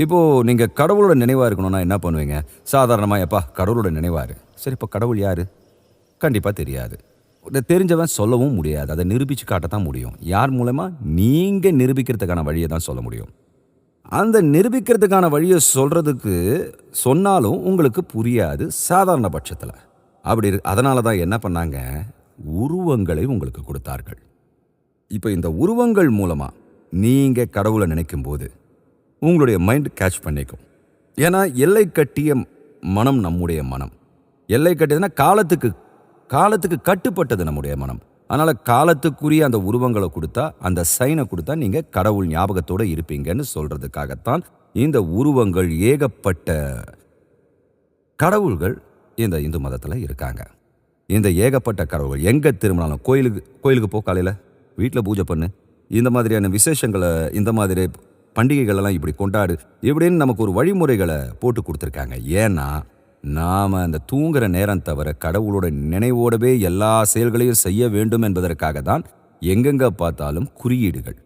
இப்போது நீங்கள் கடவுளோட நினைவாக இருக்கணும்னா என்ன பண்ணுவீங்க? சாதாரணமாக எப்பா கடவுளோட நினைவாரு. சரி இப்போ கடவுள் யாரு? கண்டிப்பாக தெரியாது. தெரிஞ்சவன் சொல்லவும் முடியாது. அதை நிரூபித்து காட்டத்தான் முடியும். யார் மூலமா? நீங்கள் நிரூபிக்கிறதுக்கான வழியை தான் சொல்ல முடியும். அந்த நிரூபிக்கிறதுக்கான வழியை சொல்கிறதுக்கு சொன்னாலும் உங்களுக்கு புரியாது சாதாரண பட்சத்தில். அதனால தான் என்ன பண்ணாங்க? உருவங்களை உங்களுக்கு கொடுத்தார்கள். இப்போ இந்த உருவங்கள் மூலமாக நீங்கள் கடவுளை நினைக்கும்போது உங்களுடைய மைண்ட் கேட்ச் பண்ணிக்கும். ஏன்னா எல்லை கட்டிய மனம் நம்முடைய மனம். எல்லை கட்டியதுன்னா காலத்துக்கு கட்டுப்பட்டது நம்முடைய மனம். அதனால் காலத்துக்குரிய அந்த உருவங்களை கொடுத்தா, அந்த சைனை கொடுத்தா நீங்கள் கடவுள் ஞாபகத்தோடு இருப்பீங்கன்னு சொல்கிறதுக்காகத்தான் இந்த உருவங்கள். ஏகப்பட்ட கடவுள்கள் இந்த இந்து மதத்தில் இருக்காங்க. இந்த ஏகப்பட்ட கடவுள்கள் எங்கே திரும்பினாலும் கோயிலுக்கு போ, காலையில் வீட்டில் பூஜை பண்ணு, இந்த மாதிரியான விசேஷங்களை, இந்த மாதிரி பண்டிகைகளெல்லாம் இப்படி கொண்டாடு, இப்படின்னு நமக்கு ஒரு வழிமுறைகளை போட்டு கொடுத்துருக்காங்க. ஏன்னா நாம் அந்த தூங்குற நேரம் தவிர கடவுளோட நினைவோடவே எல்லா செயல்களையும் செய்ய வேண்டும் என்பதற்காக தான் எங்கெங்கே பார்த்தாலும் குறியீடுகள்.